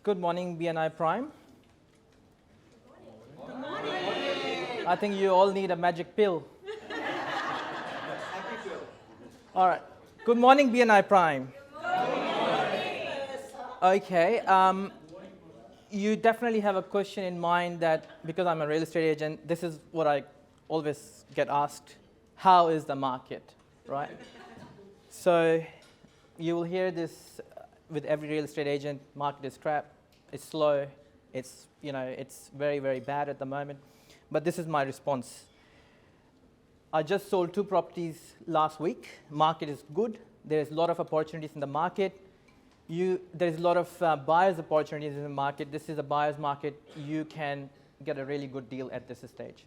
Good morning, BNI Prime. Good morning. I think you all need a magic pill. All right. Good morning, BNI Prime. Okay. You definitely have a question in mind that because I'm a real estate agent, this is what I always get asked: how is the market, right? So you will hear this with every real estate agent: market is crap, it's slow, it's very, very bad at the moment. But this is my response. I just sold 2 properties last week. Market is good. There's a lot of opportunities in the market. There's a lot of buyers opportunities in the market. This is a buyer's market. You can get a really good deal at this stage.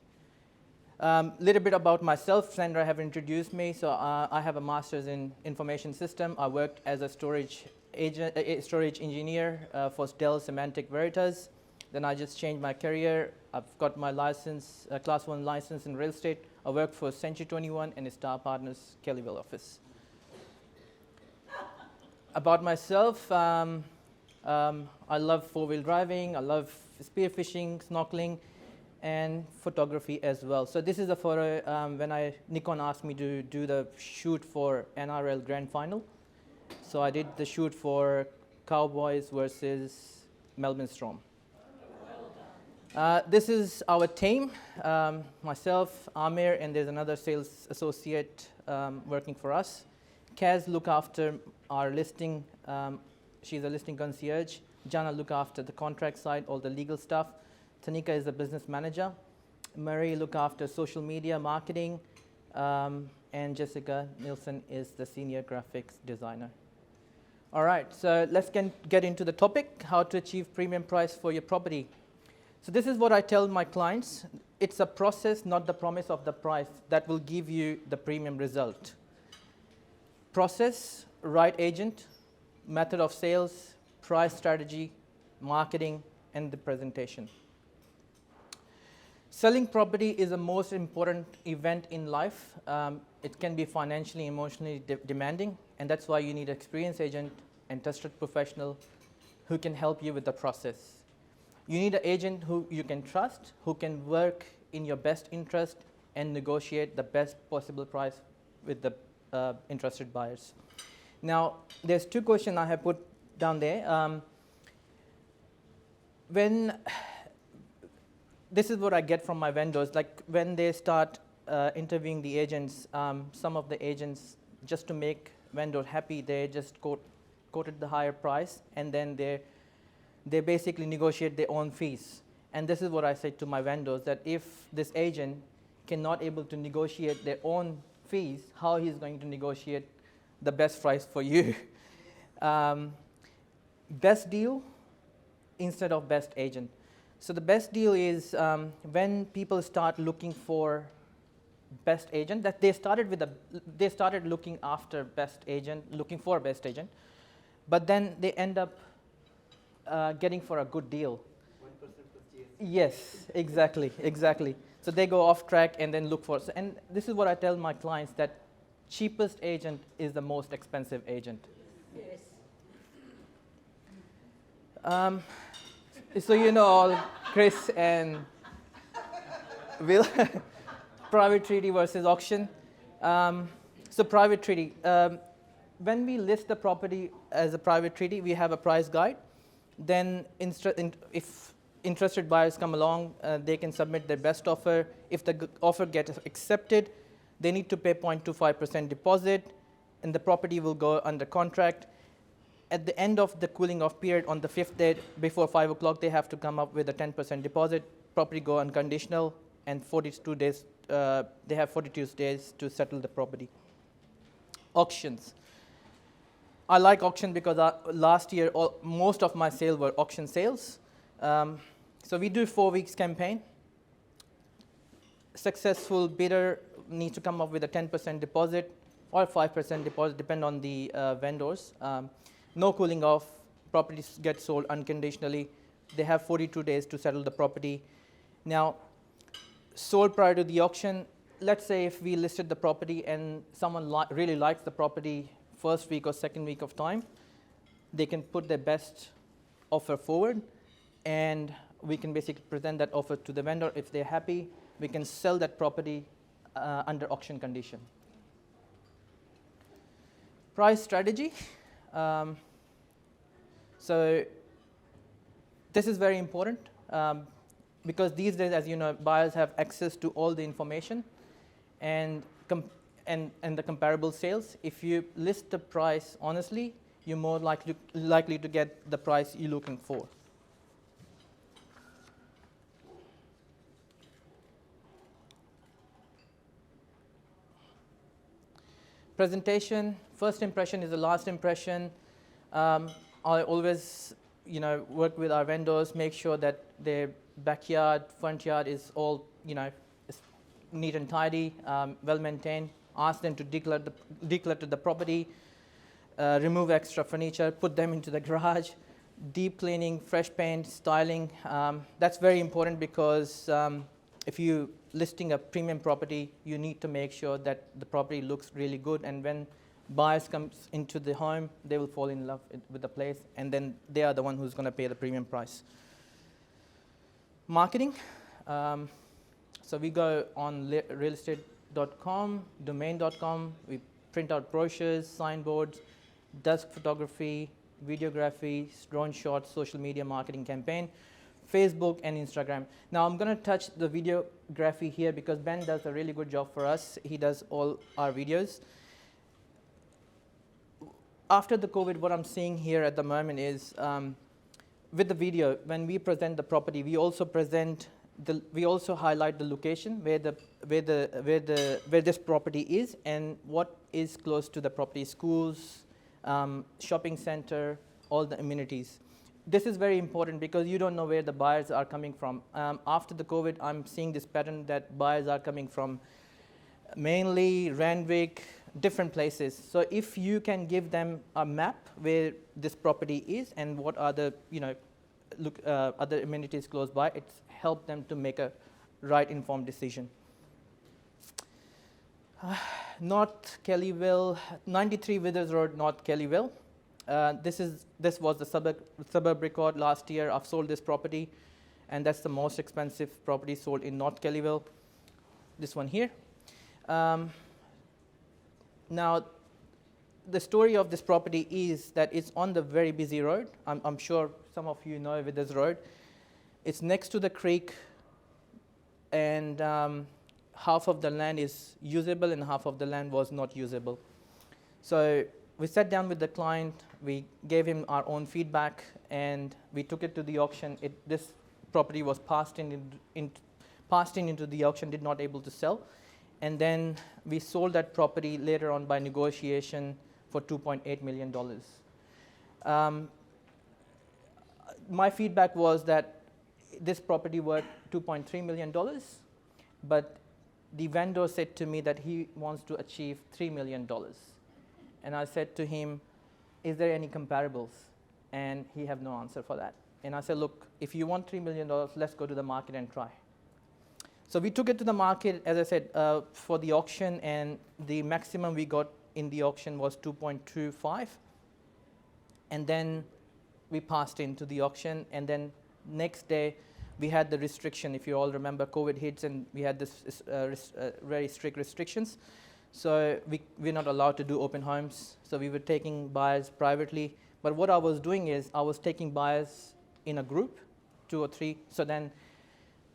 Little bit about myself. Sandra have introduced me. So I have a master's in information system. I worked as a storage engineer for Dell Semantic Veritas. Then I just changed my career. I've got my license, class 1 license in real estate. I worked for Century 21 and Star Partners Kellyville office. About myself, I love 4-wheel driving. I love spearfishing, snorkeling, and photography as well. So this is a photo when Nikon asked me to do the shoot for NRL Grand Final. So I did the shoot for Cowboys versus Melbourne Storm. This is our team, myself, Amir, and there's another sales associate working for us. Kaz look after our listing. She's a listing concierge. Jana look after the contract side, all the legal stuff. Tanika is the business manager. Marie look after social media marketing. And Jessica Nielsen is the senior graphics designer. All right, so let's get into the topic: how to achieve premium price for your property. So this is what I tell my clients. It's a process, not the promise of the price, that will give you the premium result. Process, right agent, method of sales, price strategy, marketing, and the presentation. Selling property is the most important event in life. It can be financially, emotionally demanding, and that's why you need an experienced agent and trusted professional who can help you with the process. You need an agent who you can trust, who can work in your best interest and negotiate the best possible price with the interested buyers. Now, there's 2 questions I have put down there. This is what I get from my vendors. Like when they start interviewing the agents, some of the agents, just to make vendor happy, they just quoted the higher price, and then they basically negotiate their own fees. And this is what I say to my vendors, that if this agent cannot able to negotiate their own fees, how he's going to negotiate the best price for you? Best deal instead of best agent. So the best deal is when people start looking for best agent, that they started looking after best agent, looking for best agent, but then they end up getting for a good deal. 1% plus GST. Yes, exactly. So they go off track and then look for, and this is what I tell my clients, that cheapest agent is the most expensive agent. Yes. So you know all Chris and Will, private treaty versus auction. So private treaty, when we list the property as a private treaty, we have a price guide. Then if interested buyers come along, they can submit their best offer. If the offer gets accepted, they need to pay 0.25% deposit, and the property will go under contract. At the end of the cooling off period, on the 5th day before 5 o'clock, they have to come up with a 10% deposit. Property go unconditional, and 42 days. They have 42 days to settle the property. Auctions. I like auction because last year most of my sales were auction sales. So we do 4 weeks campaign. Successful bidder needs to come up with a 10% deposit or 5% deposit, depend on the vendors. No cooling off. Properties get sold unconditionally. They have 42 days to settle the property. Now, sold prior to the auction. Let's say if we listed the property and someone really likes the property first week or second week of time, they can put their best offer forward, and we can basically present that offer to the vendor. If they're happy, we can sell that property under auction condition. Price strategy. So this is very important because these days, as you know, buyers have access to all the information and the comparable sales. If you list the price honestly, you're more likely to get the price you're looking for. Presentation, first impression is the last impression. I always, work with our vendors, make sure that their backyard, front yard is all, is neat and tidy, well maintained. Ask them to declutter the property, remove extra furniture, put them into the garage, deep cleaning, fresh paint, styling. That's very important because if you listing a premium property, you need to make sure that the property looks really good, and when buyers comes into the home, they will fall in love with the place, and then they are the one who's going to pay the premium price. Marketing. So we go on realestate.com, domain.com, we print out brochures, signboards, desk photography, videography, drone shots, social media marketing campaign, Facebook and Instagram. Now I'm going to touch the videography here because Ben does a really good job for us. He does all our videos. After the COVID, what I'm seeing here at the moment is with the video, when we present the property, we also highlight the location where this property is and what is close to the property: schools, shopping center, all the amenities. This is very important because you don't know where the buyers are coming from. After the COVID, I'm seeing this pattern that buyers are coming from mainly Randwick, different places. So if you can give them a map where this property is and what are the other amenities close by, it's helped them to make a right informed decision. North Kellyville, 93 Withers Road, North Kellyville. This was the suburb record last year. I've sold this property, and that's the most expensive property sold in North Kellyville. This one here. Now, the story of this property is that it's on the very busy road. I'm sure some of you know Withers Road. It's next to the creek, and half of the land is usable and half of the land was not usable. So we sat down with the client, we gave him our own feedback, and we took it to the auction. This property was passed into the auction, did not able to sell. And then we sold that property later on by negotiation for $2.8 million. My feedback was that this property worth $2.3 million, but the vendor said to me that he wants to achieve $3 million. And I said to him, is there any comparables? And he had no answer for that. And I said, look, if you want $3 million, let's go to the market and try. So we took it to the market, as I said, for the auction, and the maximum we got in the auction was 2.25. And then we passed into the auction, and then next day we had the restriction. If you all remember, COVID hits, and we had this very strict restrictions. So we're not allowed to do open homes. So we were taking buyers privately. But what I was doing is I was taking buyers in a group, 2 or 3. So then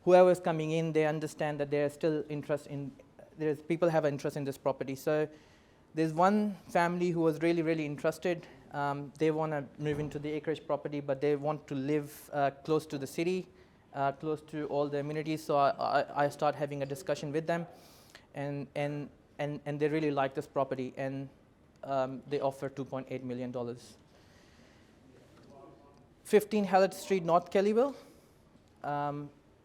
whoever's coming in, they understand that there's still interest in, people have interest in this property. So there's one family who was really, really interested. They want to move into the acreage property, but they want to live close to the city, close to all the amenities. So I start having a discussion with them, and they really like this property, and they offer $2.8 million. 15 Hallett Street, North Kellyville.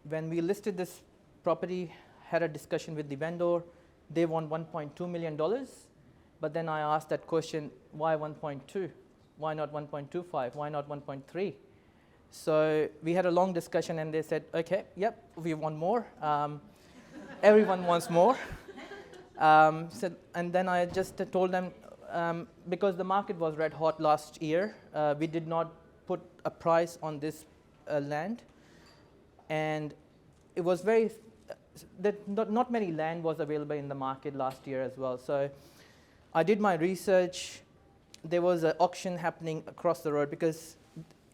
When we listed this property, had a discussion with the vendor, they want $1.2 million. But then I asked that question, why 1.2? Why not 1.25? Why not 1.3? So we had a long discussion, and they said, okay, yep, we want more. Everyone wants more. And then I just told them, because the market was red hot last year, we did not put a price on this land, and it was very, not many land was available in the market last year as well. So I did my research. There was an auction happening across the road, because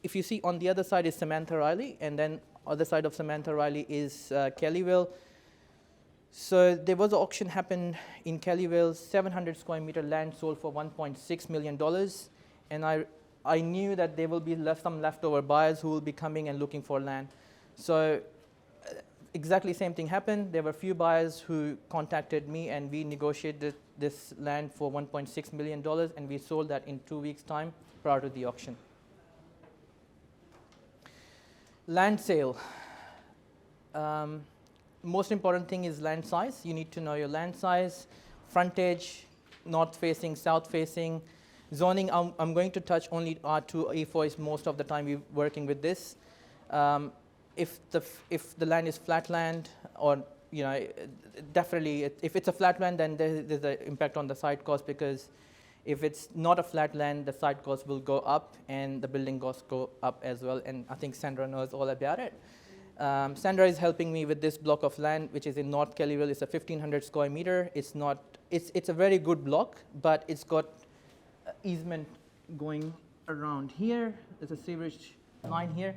if you see on the other side is Samantha Riley, and then other side of Samantha Riley is Kellyville. So there was an auction happened in Kellyville, 700 square meter land sold for $1.6 million. And I knew that there will be some leftover buyers who will be coming and looking for land. So exactly same thing happened. There were a few buyers who contacted me, and we negotiated this land for $1.6 million, and we sold that in 2 weeks' time prior to the auction. Land sale. Most important thing is land size. You need to know your land size, frontage, north facing, south facing. Zoning, I'm going to touch only R2, A4 is most of the time we're working with this. If the land is flat land, or definitely if it's a flat land, then there's an impact on the site cost, because if it's not a flat land, the site cost will go up and the building costs go up as well. And I think Sandra knows all about it. Sandra is helping me with this block of land, which is in North Kellyville. It's a 1,500 square meter. It's a very good block, but it's got easement going around here. There's a sewerage line here,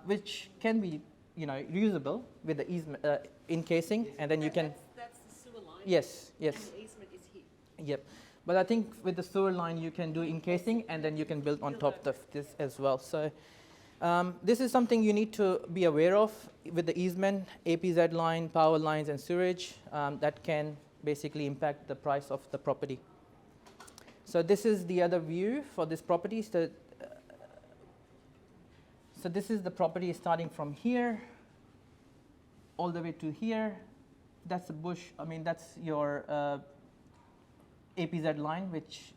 which can be reusable with the easement encasing, and then you can. That's the sewer line. Yes. And the easement is here. Yep. But I think with the sewer line, you can do encasing, and then you can build on top of this as well. So this is something you need to be aware of with the easement, APZ line, power lines, and sewage. That can basically impact the price of the property. So this is the other view for this property. So this is the property starting from here all the way to here. That's the bush. I mean, that's your APZ line, which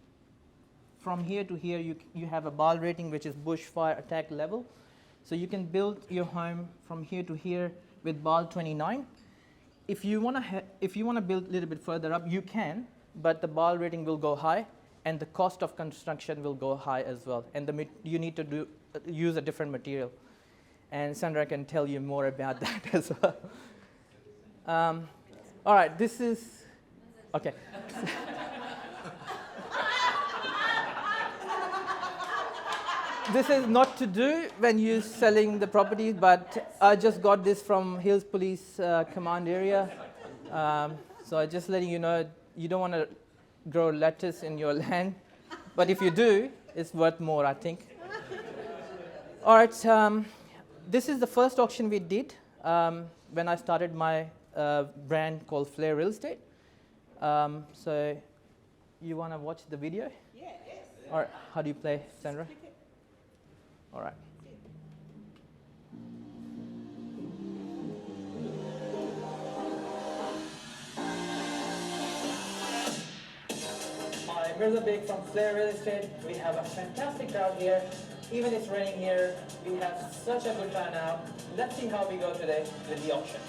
from here to here you have a BAL rating, which is bush fire attack level. So you can build your home from here to here with BAL 29. If you want to build a little bit further up, you can, but the BAL rating will go high, and the cost of construction will go high as well. And you need to use a different material. And Sandra can tell you more about that as well. All right, this is, okay. This is not to do when you're selling the property, but I just got this from Hills Police Command area. So I'm just letting you know, you don't want to grow lettuce in your land, but if you do, it's worth more, I think. All right, this is the first auction we did when I started my brand called Flair Real Estate. So you want to watch the video? Yes. All right, how do you play, Sandra? All right. Hi, Mirza Baig from Flair Real Estate. We have a fantastic crowd here. Even it's raining here, we have such a good turnout. Let's see how we go today with the auction.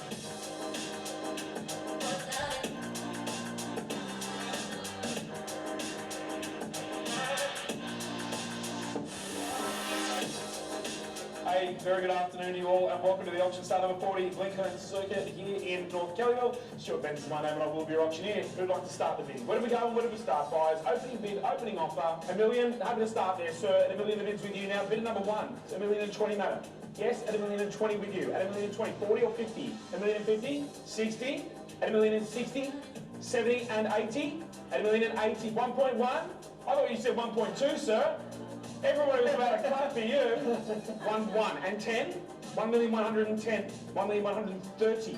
Hey, very good afternoon to you all, and welcome to the auction start number 40, Lincoln Circuit here in North Kellyville. Stuart Benson is my name, and I will be your auctioneer. Who'd like to start the bid? Where do we go and where do we start? Buyers, opening bid, opening offer, $1 million. Happy to start there, sir. At $1 million, the bid's with you now. Bid number one, $1 million and 20, madam. Yes, at $1 million and 20 with you. At $1 million and 20, 40 or 50? $1 million and 50, 60, at $1 million and 60, 70 and 80, at $1 million and 80, 1.1. I thought you said 1.2, sir. Everybody was about to clap for you. 1 and 10. 1,110,000. 1,130,000.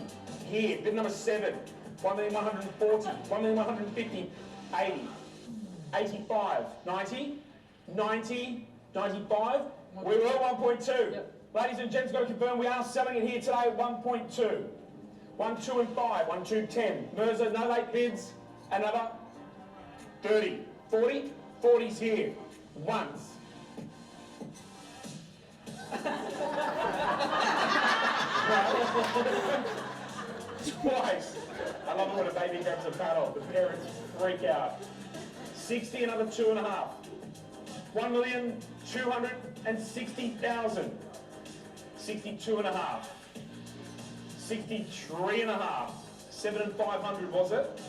Here, bid number 7. 1,140,000. 1,150,000. 80. 85. 90. 90. 95. We were at 1.2. Yep. Ladies and gents, got to confirm we are selling it here today at 1.2. 1, 2 and 5. 1, 2, 10. Mirza, no late bids. Another 30. 40. 40's here. Once. Twice. I love it when a baby grabs a paddle. The parents freak out. 60, another 2.5. 1,200,000. $760,000. 62 and a half. 63 and a half. 7 and 500 was it?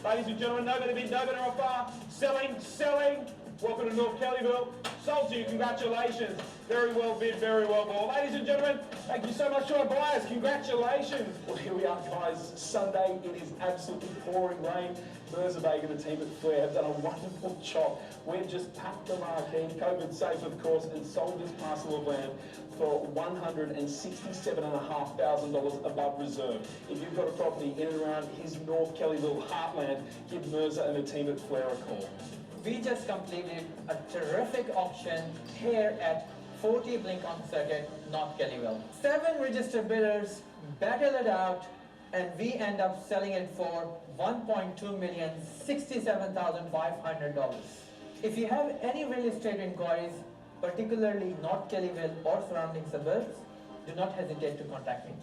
Ladies and gentlemen, no better bid, no better offer. Selling, selling. Welcome to North Kellyville. Sold to you, congratulations. Very well bid, very well bought. Ladies and gentlemen, thank you so much to our buyers. Congratulations. Well, here we are, guys. Sunday, it is absolutely pouring rain. Mirza Baig and the team at Flair have done a wonderful job. We've just packed the marquee, COVID safe of course, and sold this parcel of land for $167,500 above reserve. If you've got a property in and around his North Kellyville heartland, give Mirza and the team at Flair a call. We just completed a terrific auction here at 40 Lincoln Circuit, North Kellyville. 7 registered bidders battle it out, and we end up selling it for $1.267,500. If you have any real estate inquiries, particularly North Kellyville or surrounding suburbs, do not hesitate to contact me.